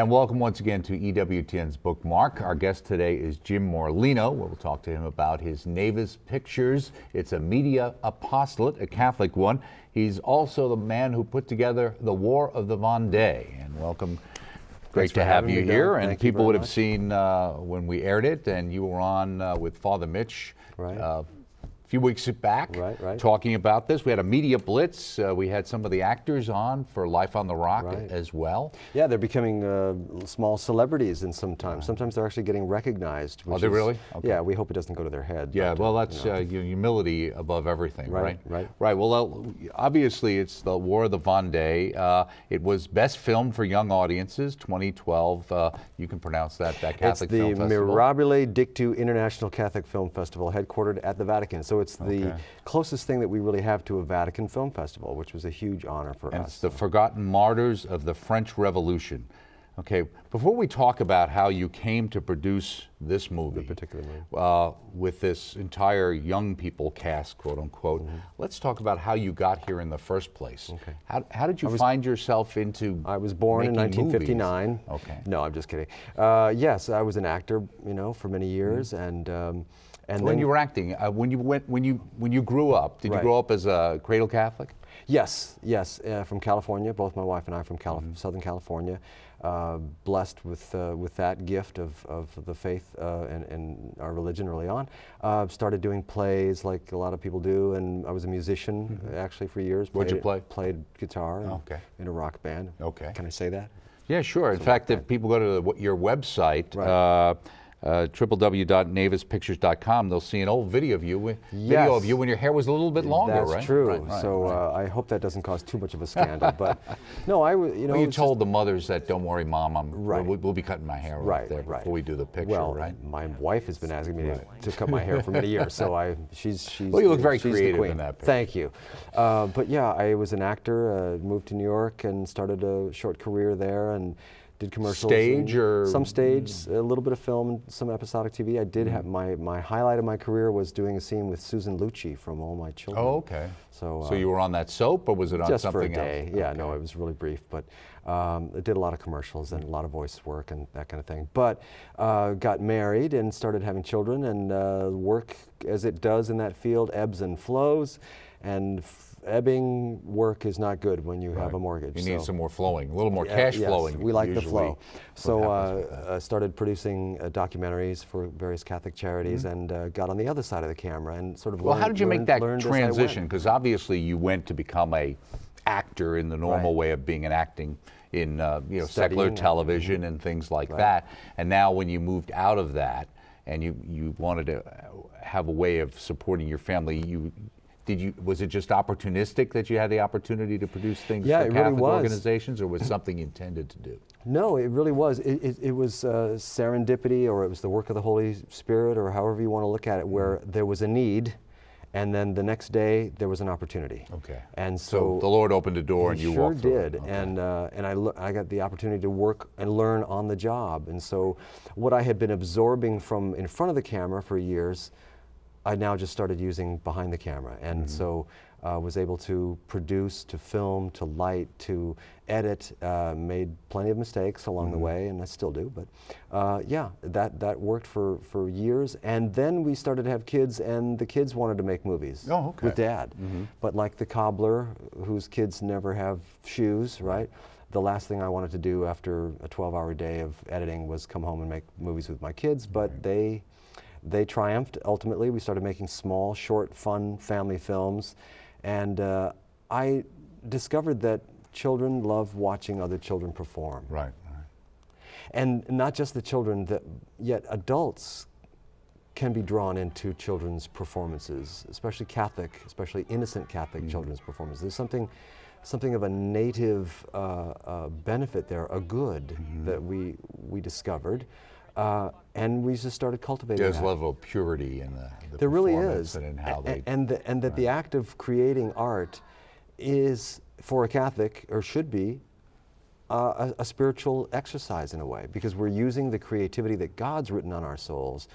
And welcome once again to EWTN's Bookmark. Our guest today is Jim Morlino. We'll talk to him about his Navis Pictures. It's a media apostolate, a Catholic one. He's also the man who put together the War of the Vendee. And welcome. Great to have you here. And people would have seen when we aired it, and you were on with Father Mitch. Right. A few weeks back, talking about this. We had a media blitz. We had some of the actors on for Life on the Rock as well. Yeah, they're becoming small celebrities, and sometimes they're actually getting recognized. Are they really? Okay. Yeah, we hope it doesn't go to their head. Yeah, well, that's humility above everything, right? Right. Well, obviously, it's the War of the Vendee. It was best filmed for young audiences, 2012. You can pronounce that Catholic Film Festival. It's the Mirabile Dictu International Catholic Film Festival, headquartered at the Vatican. So it's the closest thing that we really have to a Vatican Film Festival, which was a huge honor for us. It's the Forgotten Martyrs of the French Revolution. Okay, before we talk about how you came to produce this movie, the particular movie, with this entire young people cast, quote unquote, let's talk about how you got here in the first place. Okay. How did you find yourself into I was born in 1959. Movies? Okay. No, I'm just kidding. Yes, I was an actor, for many years, and when then you were acting, when you grew up, did you grow up as a cradle Catholic? Yes, from California. Both my wife and I from Southern California. Blessed with that gift of the faith and our religion early on. Started doing plays like a lot of people do, and I was a musician actually for years. What'd you play? Played guitar in a rock band. Okay. Can I say that? Yeah, sure. In fact, if people go to your website, www.navispictures.com, they'll see an old video of you when your hair was a little bit longer, right? That's true. I hope that doesn't cause too much of a scandal. But no, well, you told the mothers that, don't worry, Mom, we'll be cutting my hair right there before we do the picture, well, right? My wife has been asking me to cut my hair for many years, so she's well, you look very creative in that picture. Thank you. But yeah, I was an actor, moved to New York and started a short career there, and did commercials. Stage or? Some stage, a little bit of film, some episodic TV. I did have my highlight of my career was doing a scene with Susan Lucci from All My Children. Oh, okay. So you were on that soap, or was it on just something for a day? else? Yeah, no, it was really brief, but I did a lot of commercials and a lot of voice work and that kind of thing. But got married and started having children, and work, as it does in that field, ebbs and flows, and ebbing work is not good when you have a mortgage. You need some more flowing, a little more cash flowing. We like the flow. So started producing documentaries for various Catholic charities, and got on the other side of the camera and sort of Well, how did you make that transition? Because obviously you went to become a actor in the normal way of being an acting in secular television and things like that. And now when you moved out of that and you wanted to have a way of supporting your family, was it just opportunistic that you had the opportunity to produce things for Catholic organizations, or was something intended to do? No, it really was. It was serendipity, or it was the work of the Holy Spirit, or however you want to look at it, where there was a need, and then the next day there was an opportunity. Okay. And so the Lord opened a door and you walked through it. Sure did. Okay. And I got the opportunity to work and learn on the job. And so what I had been absorbing from in front of the camera for years, I now just started using behind the camera, and so was able to produce, to film, to light, to edit, made plenty of mistakes along the way, and I still do, but yeah, that worked for years. And then we started to have kids, and the kids wanted to make movies with Dad. But like the cobbler whose kids never have shoes, right? The last thing I wanted to do after a 12-hour day of editing was come home and make movies with my kids, but they triumphed. Ultimately, we started making small, short, fun family films, and I discovered that children love watching other children perform. Right. And not just the children, yet adults can be drawn into children's performances, especially innocent Catholic children's performances. There's something of a native benefit there, a good that we discovered. And we just started cultivating There's a level of purity in the there really is, and in how and that the act of creating art is, for a Catholic, or should be, a spiritual exercise in a way, because we're using the creativity that God's written on our souls.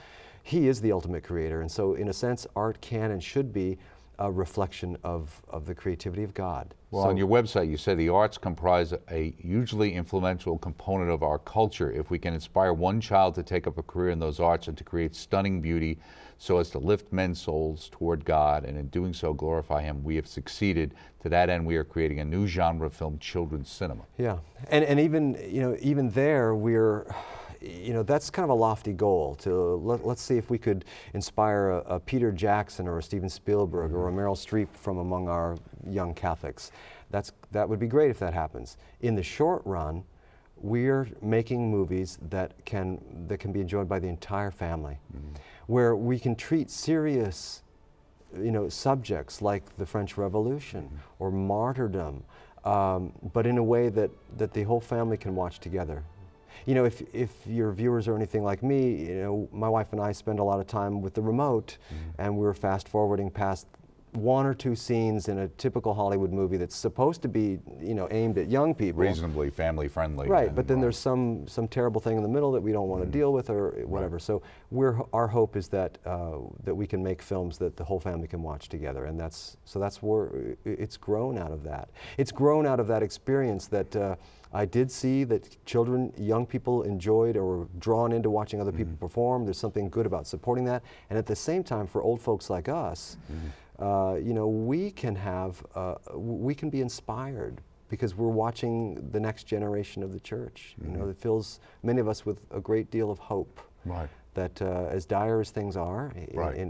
He is the ultimate creator, and so in a sense, art can and should be a reflection of the creativity of God. Well, on your website, you say the arts comprise a hugely influential component of our culture. If we can inspire one child to take up a career in those arts and to create stunning beauty so as to lift men's souls toward God, and in doing so glorify Him, we have succeeded. To that end, we are creating a new genre of film, children's cinema. Yeah, and even, you know, even there, we're, you know, that's kind of a lofty goal to let's see if we could inspire a Peter Jackson or a Steven Spielberg or a Meryl Streep from among our young Catholics. That would be great if that happens. In the short run, we're making movies that can be enjoyed by the entire family, where we can treat serious, you know, subjects like the French Revolution or martyrdom, but in a way that the whole family can watch together. You know, if your viewers are anything like me, you know, my wife and I spend a lot of time with the remote, and we're fast forwarding past one or two scenes in a typical Hollywood movie that's supposed to be, you know, aimed at young people. Reasonably family friendly. Right, but then there's some terrible thing in the middle that we don't want to deal with or whatever. Right. So our hope is that that we can make films that the whole family can watch together, and that's where it's grown out of that. It's grown out of that experience that I did see that children, young people enjoyed or were drawn into watching other people perform. There's something good about supporting that, and at the same time, for old folks like us, you know, we can be inspired because we're watching the next generation of the church. You know, that fills many of us with a great deal of hope. Right. That as dire as things are,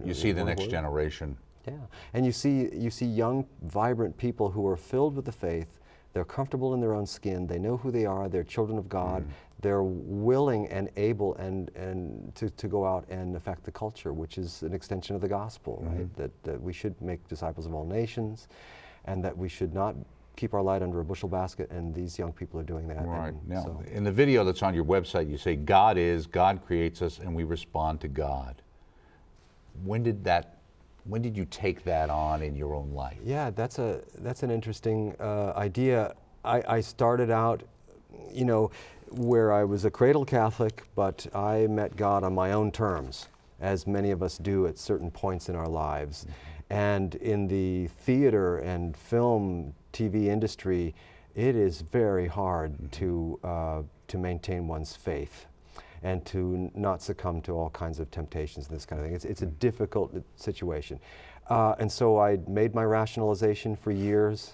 you see the next generation. Yeah, and you see young, vibrant people who are filled with the faith. They're comfortable in their own skin. They know who they are. They're children of God. They're willing and able and to go out and affect the culture, which is an extension of the gospel, right? That we should make disciples of all nations, and that we should not keep our light under a bushel basket, and these young people are doing that. Right. Now, in the video that's on your website, you say, God creates us, and we respond to God. When did you take that on in your own life? Yeah, that's an interesting idea. I started out, you know, where I was a cradle Catholic, but I met God on my own terms, as many of us do at certain points in our lives. And in the theater and film, TV industry, it is very hard to maintain one's faith and to not succumb to all kinds of temptations and this kind of thing. It's a difficult situation. And so I made my rationalization for years,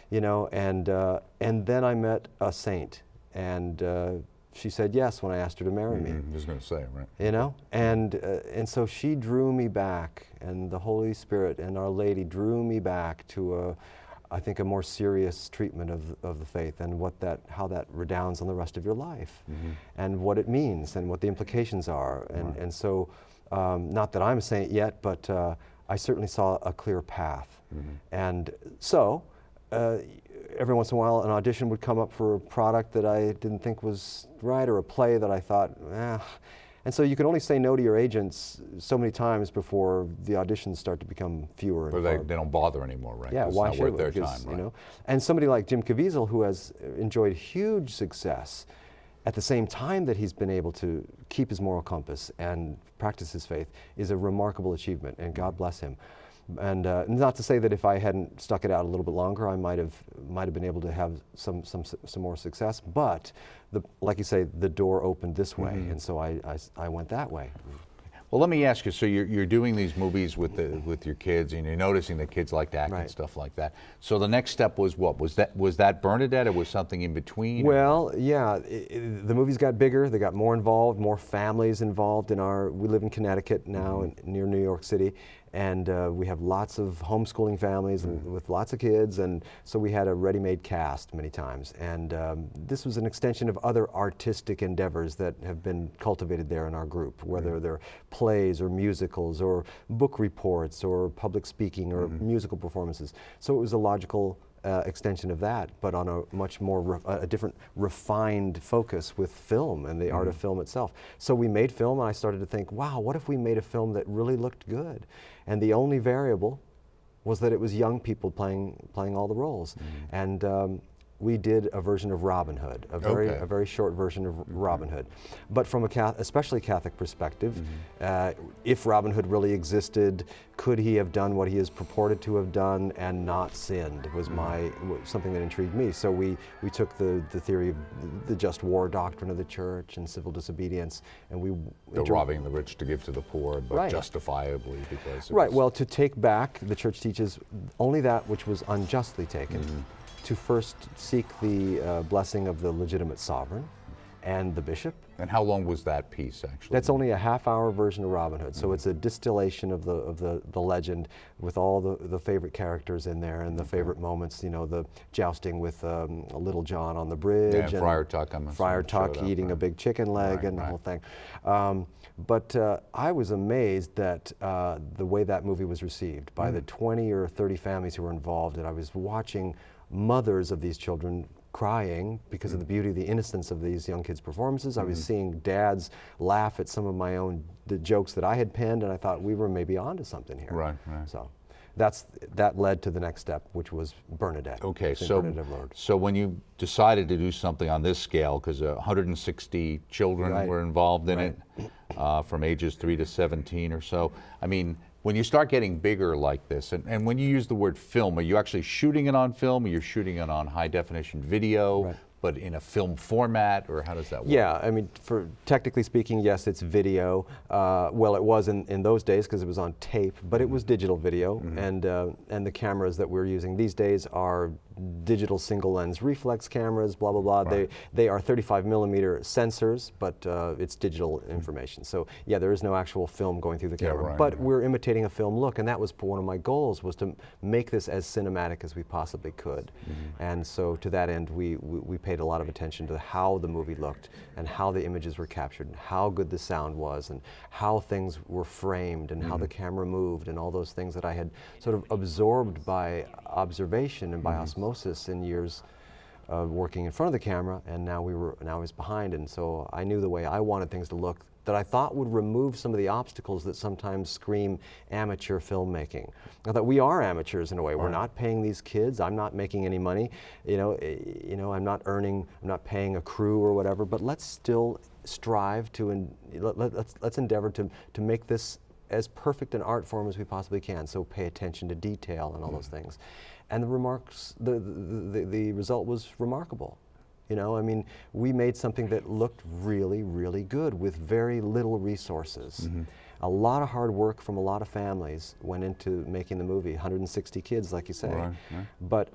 you know, and then I met a saint, and she said yes when I asked her to marry me. I was going to say, right? You know, and so she drew me back, and the Holy Spirit and Our Lady drew me back to I think a more serious treatment of the faith and how that redounds on the rest of your life, and what it means and what the implications are. And so, not that I'm a saint yet, but I certainly saw a clear path. And so, every once in a while, an audition would come up for a product that I didn't think was right, or a play that I thought, And so you can only say no to your agents so many times before the auditions start to become fewer. Or they don't bother anymore, right? Yeah, why should their because, time, right? You know? And somebody like Jim Caviezel, who has enjoyed huge success, at the same time that he's been able to keep his moral compass and practice his faith, is a remarkable achievement, and God bless him. And not to say that if I hadn't stuck it out a little bit longer, I might have been able to have some more success. But like you say, the door opened this way, and so I went that way. Well, let me ask you. So you're doing these movies with your kids, and you're noticing that kids like to act and stuff like that. So the next step was what? Was that Bernadette, or was something in between? Well, yeah, the movies got bigger. They got more involved, more families involved in we live in Connecticut now, near New York City. And we have lots of homeschooling families with lots of kids, and so we had a ready-made cast many times. And this was an extension of other artistic endeavors that have been cultivated there in our group, whether they're plays or musicals or book reports or public speaking or musical performances. So it was a logical extension of that, but on a much more a different refined focus with film and the art of film itself. So we made film, and I started to think, wow, what if we made a film that really looked good? And the only variable was that it was young people playing all the roles. And we did a version of Robin Hood, a very short version of Robin Hood. But from especially Catholic perspective, if Robin Hood really existed, could he have done what he is purported to have done and not sinned, was something that intrigued me. So we took the theory of the just war doctrine of the church and civil disobedience, and we robbing the rich to give to the poor, but justifiably because well, to take back, the church teaches only that which was unjustly taken, to first seek the blessing of the legitimate sovereign and the bishop. And how long was that piece, actually? That's only a half-hour version of Robin Hood, so it's a distillation of the legend with all the favorite characters in there and the favorite moments. You know, the jousting with Little John on the bridge, and Friar Tuck. Friar Tuck eating a big chicken leg, and the whole thing. But I was amazed that the way that movie was received by the 20 or 30 families who were involved, and I was watching mothers of these children crying because of the beauty, the innocence of these young kids' performances. I was seeing dads laugh at some of the jokes that I had penned, and I thought we were maybe onto something here. Right. So that led to the next step, which was Bernadette. Okay, Bernadette Lord. So when you decided to do something on this scale, because 160 children were involved in it, from ages 3 to 17 or so, I mean, when you start getting bigger like this, and when you use the word film, are you actually shooting it on film, or you're shooting it on high definition video, but in a film format, or how does that work? Yeah, I mean, technically speaking, yes, it's video. Well, it was in those days because it was on tape, but it was digital video, and the cameras that we're using these days are digital single lens reflex cameras, blah, blah, blah. They are 35 millimeter sensors, but it's digital information. So yeah, there is no actual film going through the camera, but we're imitating a film look, and that was one of my goals, was to make this as cinematic as we possibly could. And so to that end, we paid a lot of attention to how the movie looked and how the images were captured and how good the sound was and how things were framed and how the camera moved and all those things that I had sort of absorbed by observation and by osmosis in years working in front of the camera, and now I was behind, and so I knew the way I wanted things to look that I thought would remove some of the obstacles that sometimes scream amateur filmmaking. I thought we are amateurs in a way. We're not paying these kids. I'm not making any money. You know, I'm not paying a crew or whatever. But let's still strive to, let's endeavor to make this as perfect an art form as we possibly can. So pay attention to detail and all those things. And the result was remarkable. You know, I mean, we made something that looked really, really good with very little resources. A lot of hard work from a lot of families went into making the movie. 160 kids, like you say. But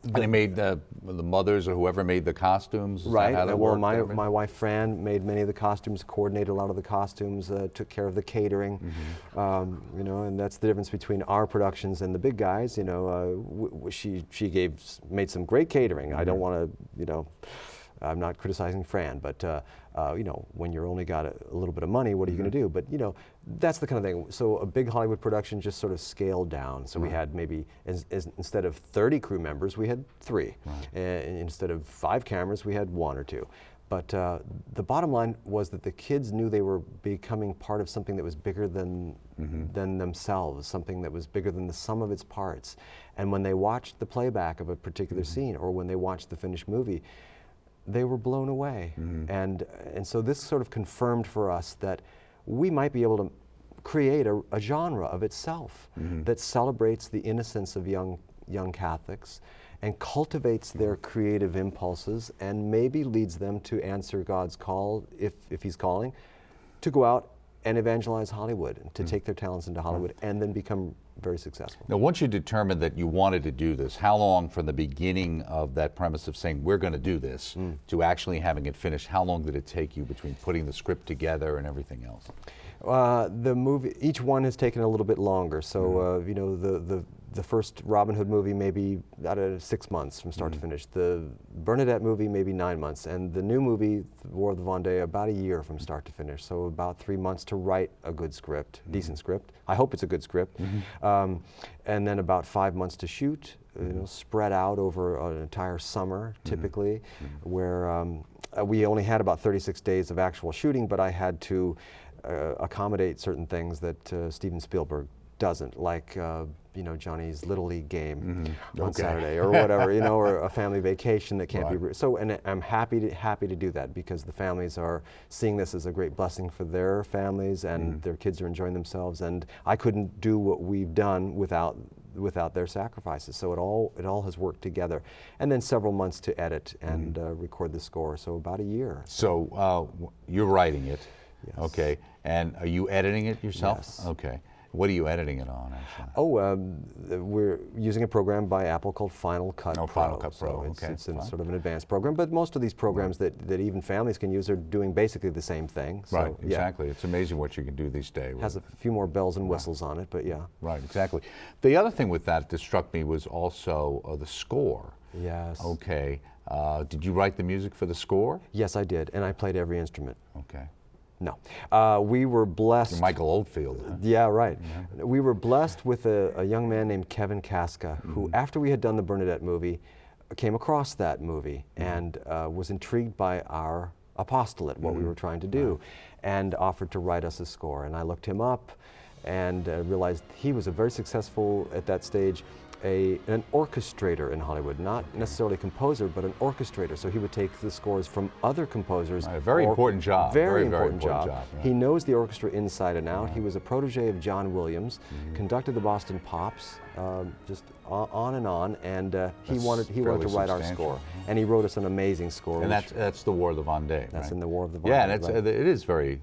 and they made the mothers or whoever made the costumes. Is right. that how that well, worked? my wife Fran made many of the costumes, coordinated a lot of the costumes, took care of the catering. You know, and that's the difference between our productions and the big guys. You know, she made some great catering. I don't want to, you know, I'm not criticizing Fran, but you know, when you're only got a little bit of money, what are you going to do? But you know, that's the kind of thing. So a big Hollywood production just sort of scaled down. So we had maybe, instead of 30 crew members, we had 3. And instead of 5 cameras, we had 1 or 2. But the bottom line was that the kids knew they were becoming part of something that was bigger than themselves, something that was bigger than the sum of its parts. And when they watched the playback of a particular scene, or when they watched the finished movie, they were blown away. And so this sort of confirmed for us that we might be able to create a genre of itself that celebrates the innocence of young Catholics and cultivates their creative impulses and maybe leads them to answer God's call, if he's calling, to go out and evangelize Hollywood, to take their talents into Hollywood and then become very successful. Now, once you determined that you wanted to do this, how long from the beginning of that premise of saying we're going to do this to actually having it finished, how long did it take you between putting the script together and everything else? The movie, each one has taken a little bit longer. So you know, the first Robin Hood movie maybe out of 6 months from start to finish. The Bernadette movie maybe 9 months, and the new movie, War of the Vendee, about a year from start to finish. So about 3 months to write a good script, decent script. I hope it's a good script. And then about 5 months to shoot. You know, spread out over an entire summer, typically, where we only had about 36 days of actual shooting, but I had to accommodate certain things that Steven Spielberg doesn't, like Johnny's Little League game on Saturday or whatever, or a family vacation that can't be. So, and I'm happy to do that, because the families are seeing this as a great blessing for their families, and their kids are enjoying themselves. And I couldn't do what we've done without their sacrifices. So it all has worked together. And then several months to edit and record the score. So about a year. So you're writing it, Yes. okay? And are you editing it yourself? Yes. Okay. What are you editing it on, actually? Oh, we're using a program by Apple called Final Cut Pro. Final Cut Pro, So okay. it's sort of an advanced program, but most of these programs that even families can use are doing basically the same thing. So, Right, exactly. It's amazing what you can do these days. It has a few more bells and whistles on it, but yeah. Right, exactly. The other thing with that struck me was also the score. Yes. Okay. Did you write the music for the score? Yes, I did, and I played every instrument. Okay. No. We were blessed. You're Michael Oldfield. Huh? Yeah, right. We were blessed with a young man named Kevin Casca, who, after we had done the Bernadette movie, came across that movie and was intrigued by our apostolate, what we were trying to do, and offered to write us a score. And I looked him up and realized he was a very successful, at that stage, an orchestrator in Hollywood, not necessarily a composer, but an orchestrator. So he would take the scores from other composers. Right, a very important job. Very important job. Right. He knows the orchestra inside and out. He was a protege of John Williams, conducted the Boston Pops, just on, and he wanted to write our score, and he wrote us an amazing score. And that's the War of the Vendee. That's right? in the War of the Vendee. Yeah, and it is very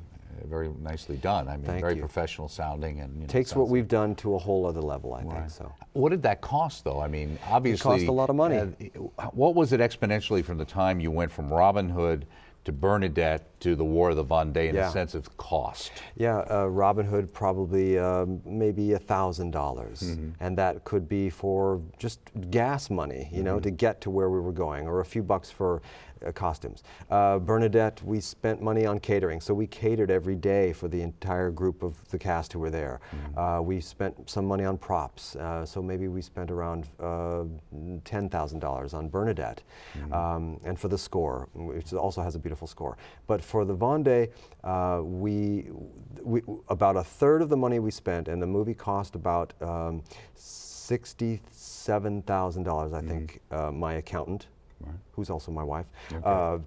nicely done. I mean, Thank very you. professional sounding, and Takes what we've done to a whole other level, I think. So. What did that cost, though? I mean, obviously, it cost a lot of money. What was it exponentially from the time you went from Robin Hood to Bernadette to the War of the Vendee in the sense of cost? Yeah, Robin Hood probably maybe $1,000, and that could be for just gas money, to get to where we were going, or a few bucks for costumes. Bernadette, we spent money on catering, so we catered every day for the entire group of the cast who were there. We spent some money on props, so maybe we spent around $10,000 on Bernadette, and for the score, which also has a beautiful score. But for the Vendee, we about a third of the money we spent, and the movie cost about $67,000, I think, my accountant, who's also my wife,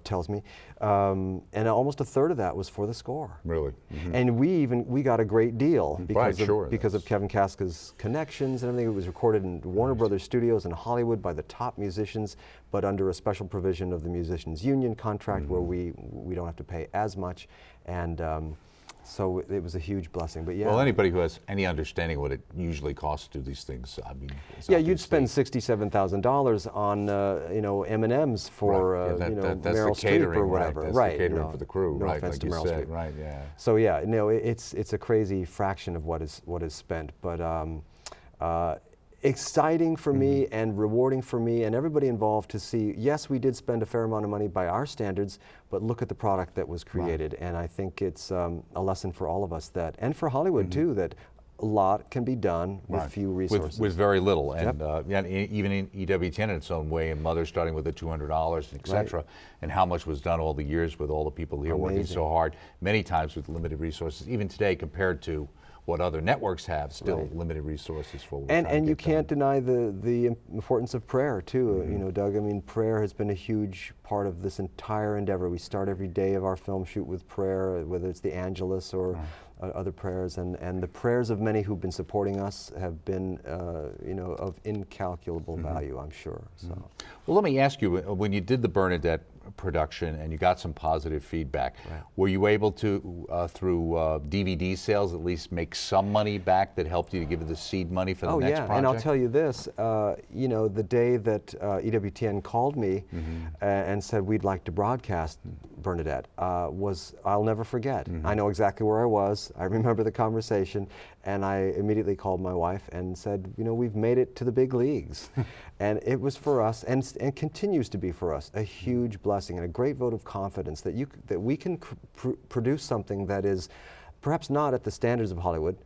tells me. And almost a third of that was for the score. Really? And we got a great deal because of Kevin Casca's connections and everything. It was recorded in Warner Brothers Studios in Hollywood by the top musicians, but under a special provision of the Musicians Union contract where we don't have to pay as much. And so it was a huge blessing. But yeah. Well, anybody who has any understanding what it usually costs to do these things, I mean, yeah, you'd spend $67,000 on M&Ms for Meryl Streep or whatever. That's the catering for the crew, no right? offense Like to you Meryl said, Streep. right? Yeah. So yeah, it's a crazy fraction of what is spent, but exciting for me and rewarding for me and everybody involved to see, yes, we did spend a fair amount of money by our standards, but look at the product that was created. And I think it's a lesson for all of us and for Hollywood too, that a lot can be done with few resources. With very little. And even in EWTN in its own way, and Mother starting with the $200, et cetera, and how much was done all the years with all the people here working so hard, many times with limited resources, even today compared to what other networks have, still limited resources for. And you can't deny the importance of prayer too. Doug, I mean, prayer has been a huge part of this entire endeavor. We start every day of our film shoot with prayer, whether it's the Angelus or other prayers, and the prayers of many who've been supporting us have been, of incalculable value, I'm sure. So. Well, let me ask you, when you did the Bernadette production and you got some positive feedback, were you able to, through DVD sales, at least make some money back that helped you to give you the seed money for the next project? And I'll tell you this, the day that EWTN called me and said we'd like to broadcast Bernadette I'll never forget. I know exactly where I was. I remember the conversation, and I immediately called my wife and said, we've made it to the big leagues. And it was for us, and continues to be for us, a huge blessing and a great vote of confidence that we can produce something that is perhaps not at the standards of Hollywood,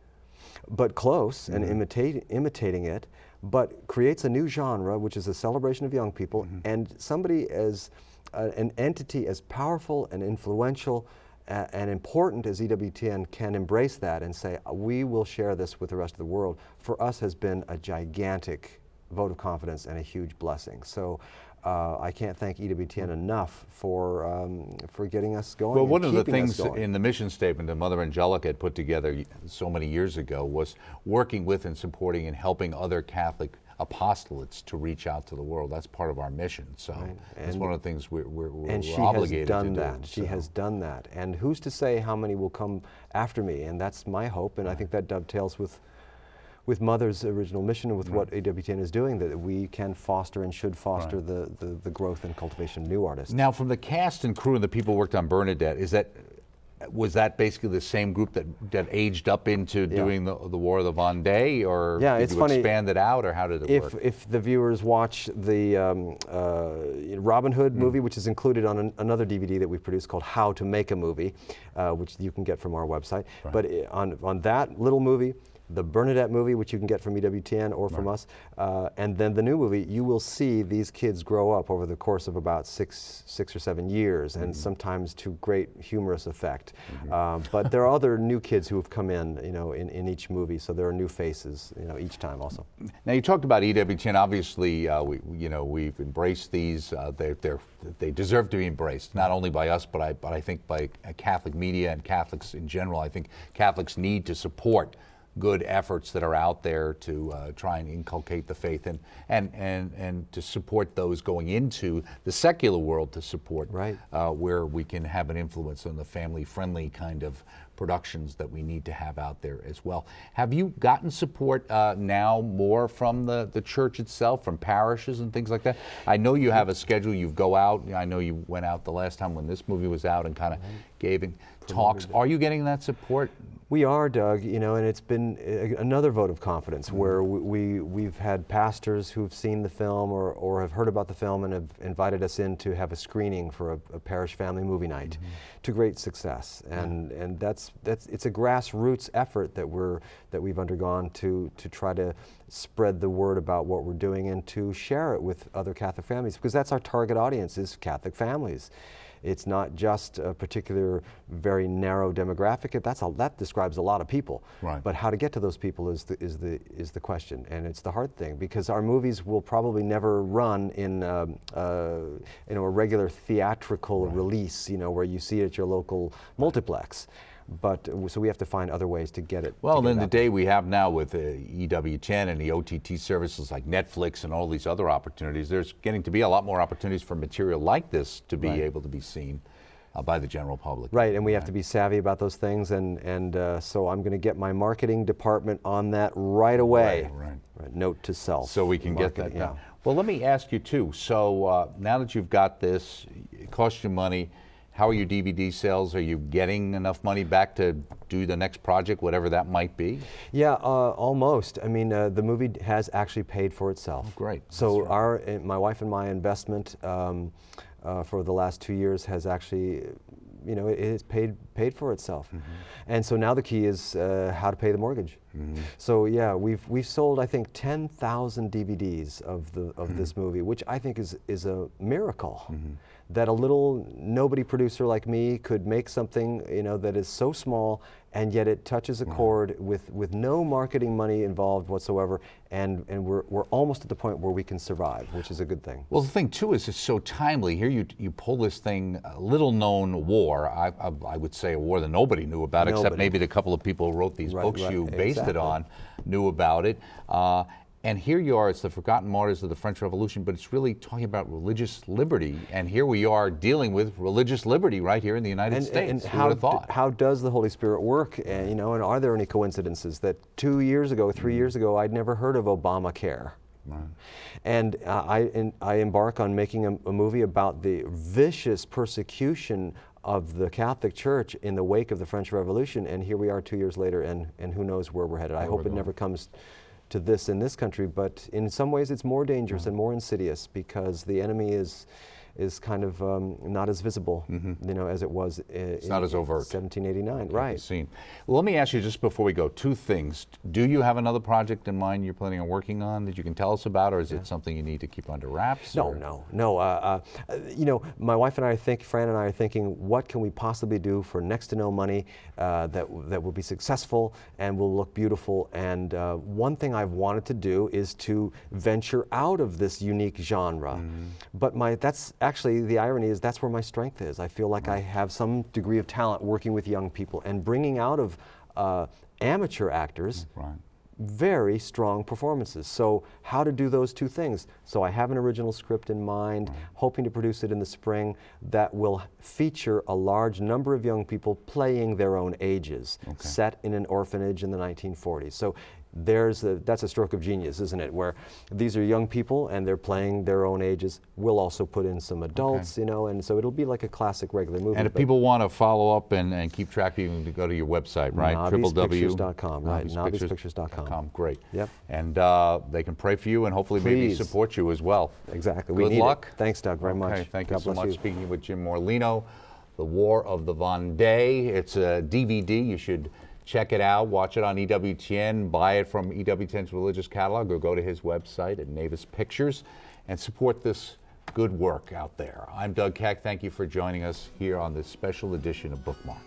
but close and imitating it, but creates a new genre, which is a celebration of young people, and somebody as an entity as powerful and influential and important as EWTN can embrace that and say, we will share this with the rest of the world, for us has been a gigantic vote of confidence and a huge blessing. So I can't thank EWTN enough for getting us going. Well, and one of the keeping us things going. in the mission statement that Mother Angelica had put together so many years ago was working with and supporting and helping other Catholic apostolates to reach out to the world. That's part of our mission. So that's one of the things we're obligated to do. And she has done that. She has done that. And who's to say how many will come after me? And that's my hope. And I think that dovetails with Mother's original mission and with what EWTN is doing, that we can foster and should foster the growth and cultivation of new artists. Now, from the cast and crew and the people who worked on Bernadette, was that basically the same group that aged up into doing the War of the Vendee, or did you expand it out, or how did it work? If the viewers watch the Robin Hood movie, which is included on another DVD that we produced called How to Make a Movie, which you can get from our website, but on that little movie, the Bernadette movie, which you can get from EWTN or from us, and then the new movie, you will see these kids grow up over the course of about six or 7 years, and sometimes to great humorous effect. But there are other new kids who have come in, in each movie, so there are new faces, each time also. Now, you talked about EWTN. Obviously, we've embraced these. They deserve to be embraced, not only by us, but I think by Catholic media and Catholics in general. I think Catholics need to support good efforts that are out there to try and inculcate the faith and to support those going into the secular world, to support where we can have an influence on the family-friendly kind of productions that we need to have out there as well. Have you gotten support now more from the church itself, from parishes and things like that? I know you have a schedule. You go out. I know you went out the last time when this movie was out and kind of gave talks. Are you getting that support? We are, Doug, and it's been another vote of confidence where we've had pastors who've seen the film or have heard about the film and have invited us in to have a screening for a parish family movie night to great success. And it's a grassroots effort that we've undergone to try to spread the word about what we're doing and to share it with other Catholic families, because that's our target audience, is Catholic families. It's not just a particular very narrow demographic. That describes a lot of people. Right. But how to get to those people is the question, and it's the hard thing, because our movies will probably never run in a regular theatrical release, where you see it at your local multiplex. But so we have to find other ways to get it. Well, in the day we have now with EWTN and the OTT services like Netflix and all these other opportunities, there's getting to be a lot more opportunities for material like this to be able to be seen by the general public. Right, and we have to be savvy about those things, and so I'm going to get my marketing department on that right away. Right. Note to self. So we can get that done. Well, let me ask you too. So now that you've got this, it costs you money. How are your DVD sales? Are you getting enough money back to do the next project, whatever that might be? Yeah, almost. I mean, the movie has actually paid for itself. Oh, great. So my wife and my investment for the last 2 years has actually, it has paid for itself. And so now the key is how to pay the mortgage. So yeah, we've sold, I think, 10,000 DVDs of this movie, which I think is a miracle. That a little nobody producer like me could make something, that is so small, and yet it touches a chord with no marketing money involved whatsoever, and we're almost at the point where we can survive, which is a good thing. Well, the thing too is it's so timely. Here you pull this thing, a little known war. I would say a war that nobody knew about, except maybe the couple of people who wrote these books you based it on knew about it. And here you are, it's the Forgotten Martyrs of the French Revolution, but it's really talking about religious liberty. And here we are dealing with religious liberty right here in the United States. And how does the Holy Spirit work? And are there any coincidences that 2 years ago, 3 years ago, I'd never heard of Obamacare? And I embark on making a movie about the vicious persecution of the Catholic Church in the wake of the French Revolution, and here we are 2 years later, and who knows where we're headed. I hope it never comes to this in this country, but in some ways it's more dangerous and more insidious, because the enemy is is kind of not as visible, you know, as it was It's not as overt. 1789, right? Scene. Well, let me ask you just before we go, two things. Do you have another project in mind you're planning on working on that you can tell us about, or is it something you need to keep under wraps? No, no. You know, my wife and I Fran and I are thinking, what can we possibly do for next to no money that will be successful and will look beautiful? And one thing I've wanted to do is to venture out of this unique genre. But that's actually, the irony is that's where my strength is. I feel like I have some degree of talent working with young people and bringing out of amateur actors very strong performances. So how to do those two things? So I have an original script in mind, hoping to produce it in the spring, that will feature a large number of young people playing their own ages, set in an orphanage in the 1940s. So that's a stroke of genius, isn't it? Where these are young people and they're playing their own ages. We'll also put in some adults, you know, and so it'll be like a classic regular movie. And if people want to follow up and keep track of you, you can go to your website, right? Nobbyspictures.com, right? Nobbyspictures.com. Great. Yep. And they can pray for you and hopefully maybe support you as well. Exactly. Good luck. Thanks, Doug, very much. Thank you so much. Speaking with Jim Morlino, The War of the Vendee. It's a DVD. You should check it out, watch it on EWTN, buy it from EWTN's religious catalog, or go to his website at Navis Pictures and support this good work out there. I'm Doug Keck. Thank you for joining us here on this special edition of Bookmark.